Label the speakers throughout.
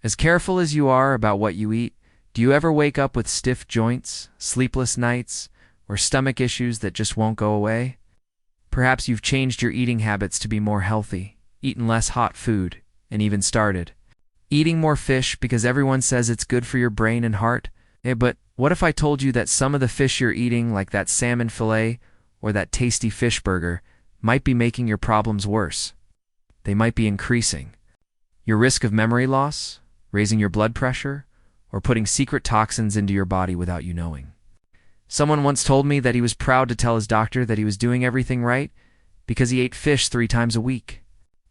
Speaker 1: As careful as you are about what you eat, do you ever wake up with stiff joints, sleepless nights, or stomach issues that just won't go away? Perhaps you've changed your eating habits to be more healthy, eaten less hot food, and even started eating more fish because everyone says it's good for your brain and heart. But what if I told you that some of the fish you're eating, like that salmon fillet or that tasty fish burger, might be making your problems worse? They might be increasing your risk of memory loss, raising your blood pressure, or putting secret toxins into your body without you knowing. Someone once told me that he was proud to tell his doctor that he was doing everything right because he ate fish 3 times a week.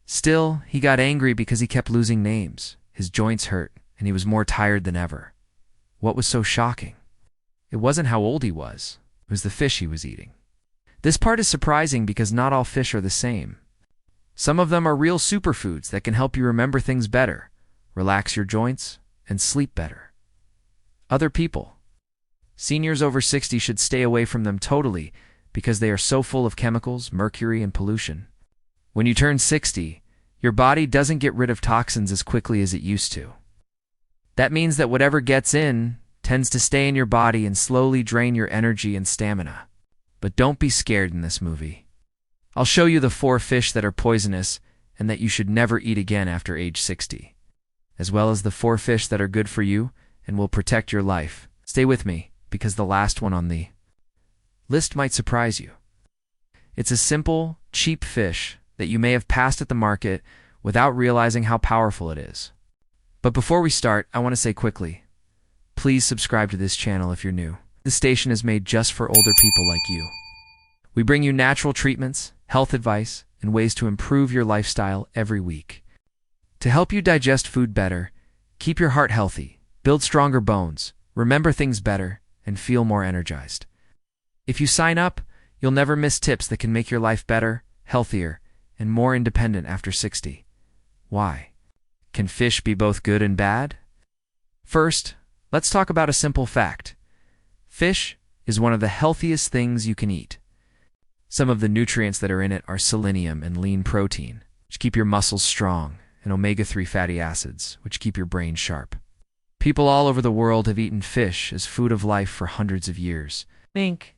Speaker 1: Still, he got angry because he kept losing names, his joints hurt, and he was more tired than ever. What was so shocking? It wasn't how old he was, it was the fish he was eating. This part is surprising because not all fish are the same. Some of them are real superfoods that can help you remember things better, relax your joints, and sleep better. Other people, seniors over 60, should stay away from them totally because they are so full of chemicals, mercury, and pollution. When you turn 60, your body doesn't get rid of toxins as quickly as it used to. That means that whatever gets in tends to stay in your body and slowly drain your energy and stamina. But don't be scared in this movie. I'll show you the 4 fish that are poisonous and that you should never eat again after age 60, as well as the 4 fish that are good for you and will protect your life. Stay with me, because the last one on the list might surprise you. It's a simple, cheap fish that you may have passed at the market without realizing how powerful it is. But before we start, I want to say quickly, please subscribe to this channel if you're new. This station is made just for older people like you. We bring you natural treatments, health advice, and ways to improve your lifestyle every week. To help you digest food better, keep your heart healthy, build stronger bones, remember things better, and feel more energized. If you sign up, you'll never miss tips that can make your life better, healthier, and more independent after 60. Why? Can fish be both good and bad? First, let's talk about a simple fact. Fish is one of the healthiest things you can eat. Some of the nutrients that are in it are selenium and lean protein, which keep your muscles strong, and omega-3 fatty acids, which keep your brain sharp. People all over the world have eaten fish as food of life for hundreds of years. Think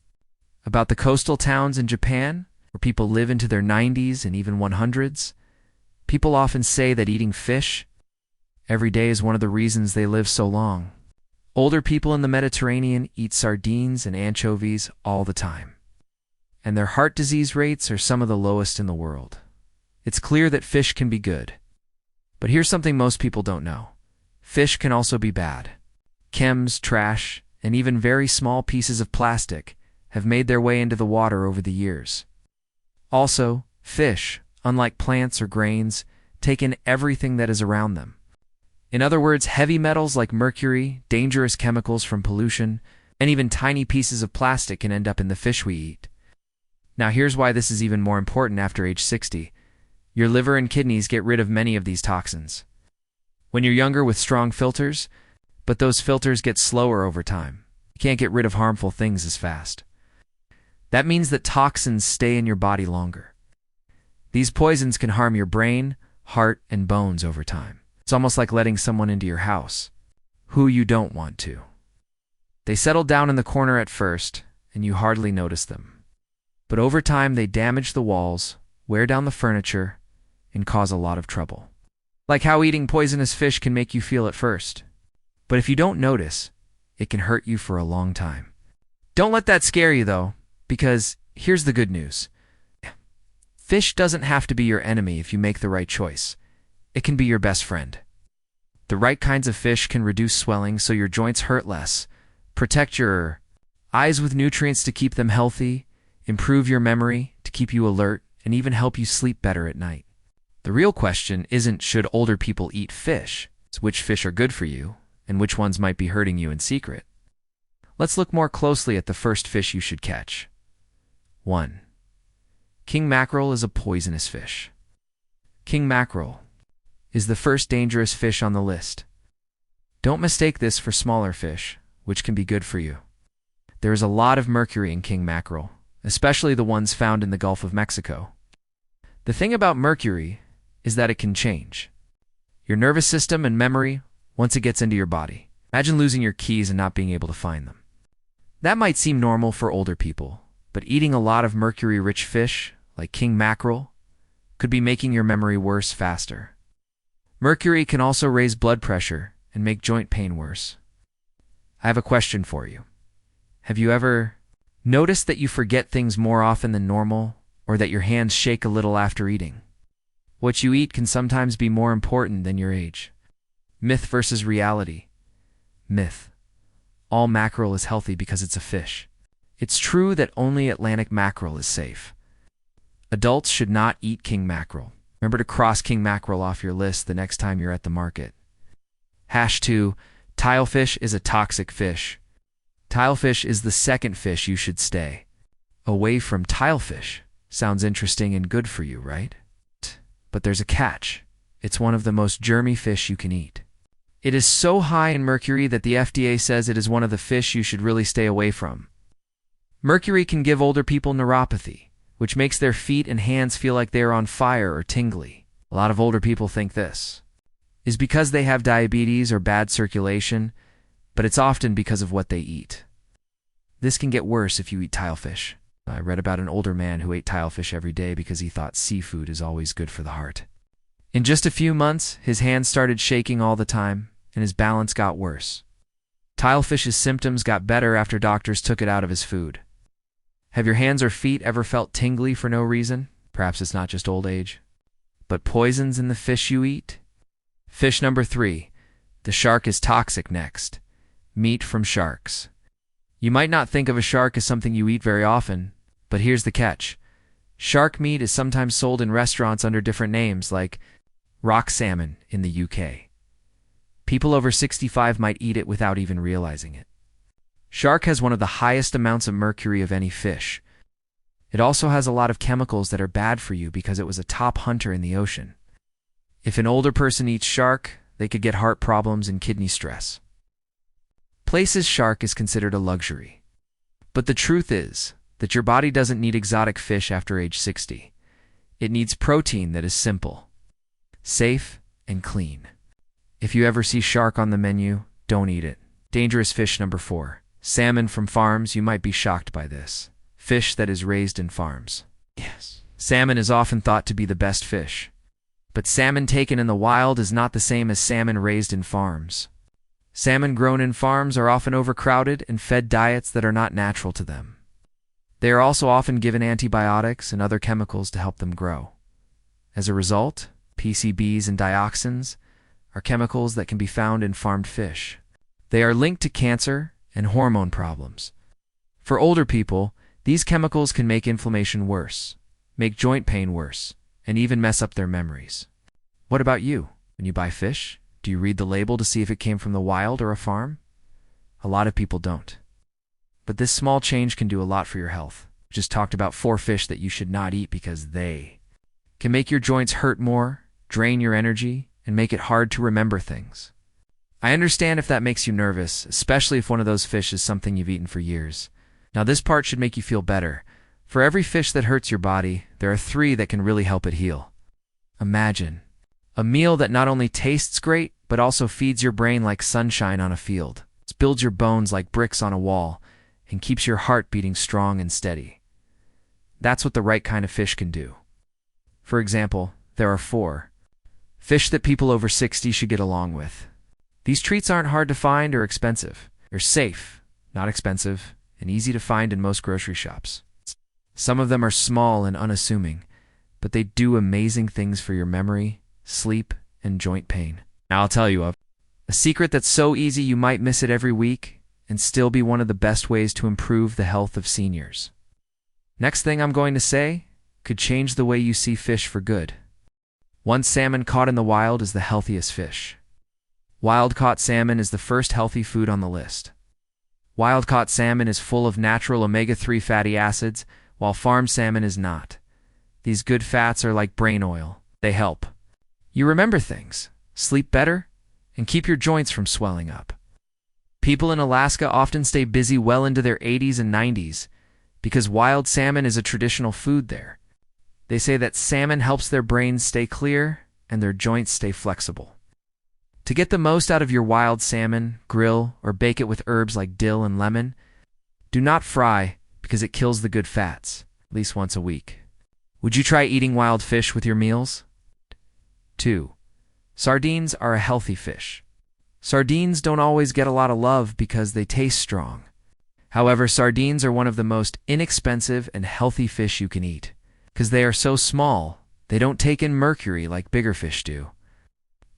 Speaker 1: about the coastal towns in Japan, where people live into their 90s and even 100s. People often say that eating fish every day is one of the reasons they live so long. Older people in the Mediterranean eat sardines and anchovies all the time, and their heart disease rates are some of the lowest in the world. It's clear that fish can be good. But here's something most people don't know. Fish can also be bad. Chems, trash, and even very small pieces of plastic have made their way into the water over the years. Also, fish, unlike plants or grains, take in everything that is around them. In other words, heavy metals like mercury, dangerous chemicals from pollution, and even tiny pieces of plastic can end up in the fish we eat. Now here's why this is even more important after age 60. Your liver and kidneys get rid of many of these toxins when you're younger with strong filters, but those filters get slower over time. You can't get rid of harmful things as fast. That means that toxins stay in your body longer. These poisons can harm your brain, heart, and bones over time. It's almost like letting someone into your house who you don't want to. They settle down in the corner at first, and you hardly notice them. But over time, they damage the walls, wear down the furniture, and cause a lot of trouble. Like how eating poisonous fish can make you feel at first. But if you don't notice, it can hurt you for a long time. Don't let that scare you, though, because here's the good news. Fish doesn't have to be your enemy if you make the right choice. It can be your best friend. The right kinds of fish can reduce swelling so your joints hurt less, protect your eyes with nutrients to keep them healthy, improve your memory to keep you alert, and even help you sleep better at night. The real question isn't should older people eat fish, it's which fish are good for you and which ones might be hurting you in secret. Let's look more closely at the first fish you should catch. 1. King mackerel is a poisonous fish. King mackerel is the first dangerous fish on the list. Don't mistake this for smaller fish, which can be good for you. There is a lot of mercury in king mackerel, especially the ones found in the Gulf of Mexico. The thing about mercury is that it can change your nervous system and memory once it gets into your body. Imagine losing your keys and not being able to find them. That might seem normal for older people, but eating a lot of mercury-rich fish, like king mackerel, could be making your memory worse faster. Mercury can also raise blood pressure and make joint pain worse. I have a question for you. Have you ever noticed that you forget things more often than normal, or that your hands shake a little after eating? What you eat can sometimes be more important than your age. Myth versus reality. Myth. All mackerel is healthy because it's a fish. It's true that only Atlantic mackerel is safe. Adults should not eat king mackerel. Remember to cross king mackerel off your list the next time you're at the market. #2. Tilefish is a toxic fish. Tilefish is the second fish you should stay away from. Tilefish sounds interesting and good for you, right? But there's a catch. It's one of the most germy fish you can eat. It is so high in mercury that the FDA says it is one of the fish you should really stay away from. Mercury can give older people neuropathy, which makes their feet and hands feel like they are on fire or tingly. A lot of older people think this is because they have diabetes or bad circulation, but it's often because of what they eat. This can get worse if you eat tilefish. I read about an older man who ate tilefish every day because he thought seafood is always good for the heart. In just a few months, his hands started shaking all the time, and his balance got worse. Tilefish's symptoms got better after doctors took it out of his food. Have your hands or feet ever felt tingly for no reason? Perhaps it's not just old age. But poisons in the fish you eat? Fish #3. The shark is toxic. Next. Meat from sharks. You might not think of a shark as something you eat very often, but here's the catch. Shark meat is sometimes sold in restaurants under different names, like rock salmon in the UK. People over 65 might eat it without even realizing it. Shark has one of the highest amounts of mercury of any fish. It also has a lot of chemicals that are bad for you because it was a top hunter in the ocean. If an older person eats shark, they could get heart problems and kidney stress. Places shark is considered a luxury. But the truth is that your body doesn't need exotic fish after age 60. It needs protein that is simple, safe, and clean. If you ever see shark on the menu, don't eat it. Dangerous fish #4. Salmon from farms. You might be shocked by this. Fish that is raised in farms. Yes. Salmon is often thought to be the best fish. But salmon taken in the wild is not the same as salmon raised in farms. Salmon grown in farms are often overcrowded and fed diets that are not natural to them. They are also often given antibiotics and other chemicals to help them grow. As a result, PCBs and dioxins are chemicals that can be found in farmed fish. They are linked to cancer and hormone problems. For older people, these chemicals can make inflammation worse, make joint pain worse, and even mess up their memories. What about you? When you buy fish, do you read the label to see if it came from the wild or a farm? A lot of people don't. But this small change can do a lot for your health. We just talked about 4 fish that you should not eat because they can make your joints hurt more, drain your energy, and make it hard to remember things. I understand if that makes you nervous, especially if one of those fish is something you've eaten for years. Now this part should make you feel better. For every fish that hurts your body, there are 3 that can really help it heal. Imagine a meal that not only tastes great, but also feeds your brain like sunshine on a field. It builds your bones like bricks on a wall, and keeps your heart beating strong and steady. That's what the right kind of fish can do. For example, there are 4 fish that people over 60 should get along with. These treats aren't hard to find or expensive. They're safe, not expensive, and easy to find in most grocery shops. Some of them are small and unassuming, but they do amazing things for your memory, sleep, and joint pain. Now I'll tell you of a secret that's so easy you might miss it every week and still be one of the best ways to improve the health of seniors. Next thing I'm going to say could change the way you see fish for good. One salmon caught in the wild is the healthiest fish. Wild-caught salmon is the first healthy food on the list. Wild-caught salmon is full of natural omega-3 fatty acids, while farmed salmon is not. These good fats are like brain oil. They help you remember things, sleep better, and keep your joints from swelling up. People in Alaska often stay busy well into their 80s and 90s because wild salmon is a traditional food there. They say that salmon helps their brains stay clear and their joints stay flexible. To get the most out of your wild salmon, grill or bake it with herbs like dill and lemon. Do not fry because it kills the good fats, at least once a week. Would you try eating wild fish with your meals? 2. Sardines are a healthy fish. Sardines don't always get a lot of love because they taste strong. However, sardines are one of the most inexpensive and healthy fish you can eat. Because they are so small, they don't take in mercury like bigger fish do.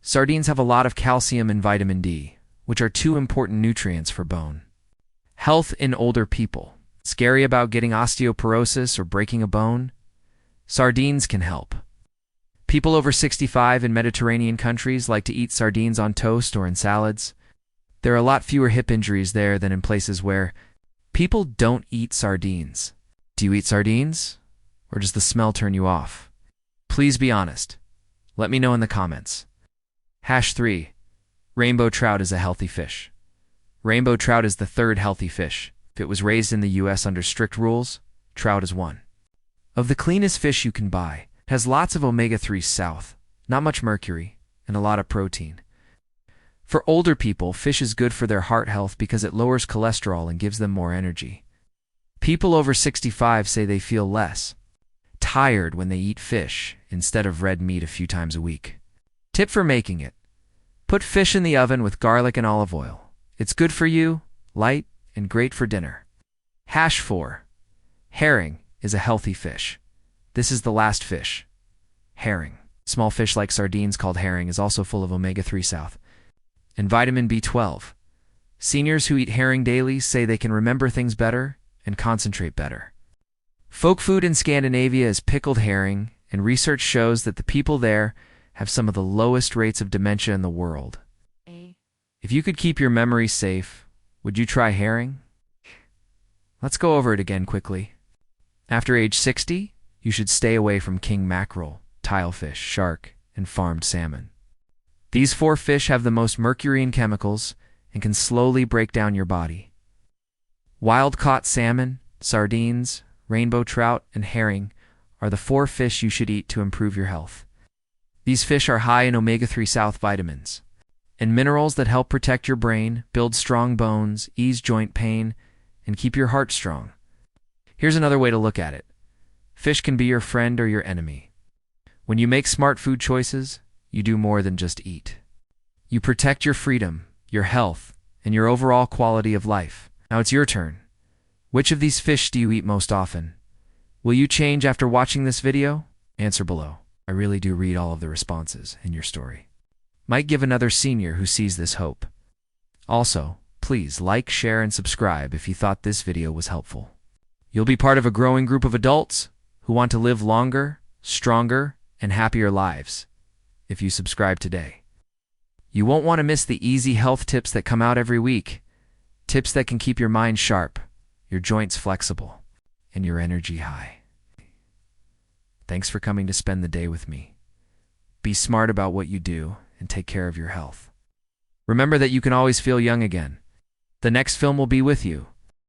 Speaker 1: Sardines have a lot of calcium and vitamin D, which are two important nutrients for bone. Health in older people. Scary about getting osteoporosis or breaking a bone? Sardines can help. People over 65 in Mediterranean countries like to eat sardines on toast or in salads. There are a lot fewer hip injuries there than in places where people don't eat sardines. Do you eat sardines? Or does the smell turn you off? Please be honest. Let me know in the comments. 3. Rainbow trout is a healthy fish. Rainbow trout is the third healthy fish. If it was raised in the US under strict rules, trout is one of the cleanest fish you can buy. It has lots of omega-3 south, not much mercury, and a lot of protein. For older people, fish is good for their heart health because it lowers cholesterol and gives them more energy. People over 65 say they feel less tired when they eat fish instead of red meat a few times a week. Tip for making it. Put fish in the oven with garlic and olive oil. It's good for you, light, and great for dinner. 4. Herring is a healthy fish. This is the last fish. Herring. Small fish like sardines called herring is also full of omega-3 south and vitamin B12. Seniors who eat herring daily say they can remember things better and concentrate better. Folk food in Scandinavia is pickled herring, and research shows that the people there have some of the lowest rates of dementia in the world. If you could keep your memory safe, would you try herring? Let's go over it again quickly. After age 60, you should stay away from king mackerel, tilefish, shark, and farmed salmon. These 4 fish have the most mercury in chemicals and can slowly break down your body. Wild-caught salmon, sardines, rainbow trout, and herring are the 4 fish you should eat to improve your health. These fish are high in omega-3 south vitamins and minerals that help protect your brain, build strong bones, ease joint pain, and keep your heart strong. Here's another way to look at it. Fish can be your friend or your enemy. When you make smart food choices, you do more than just eat. You protect your freedom, your health, and your overall quality of life. Now it's your turn. Which of these fish do you eat most often? Will you change after watching this video? Answer below. I really do read all of the responses in your story. Might give another senior who sees this hope. Also, please like, share, and subscribe if you thought this video was helpful. You'll be part of a growing group of adults who want to live longer, stronger, and happier lives if you subscribe today. You won't want to miss the easy health tips that come out every week. Tips that can keep your mind sharp, your joints flexible, and your energy high. Thanks for coming to spend the day with me. Be smart about what you do and take care of your health. Remember that you can always feel young again. The next film will be with you.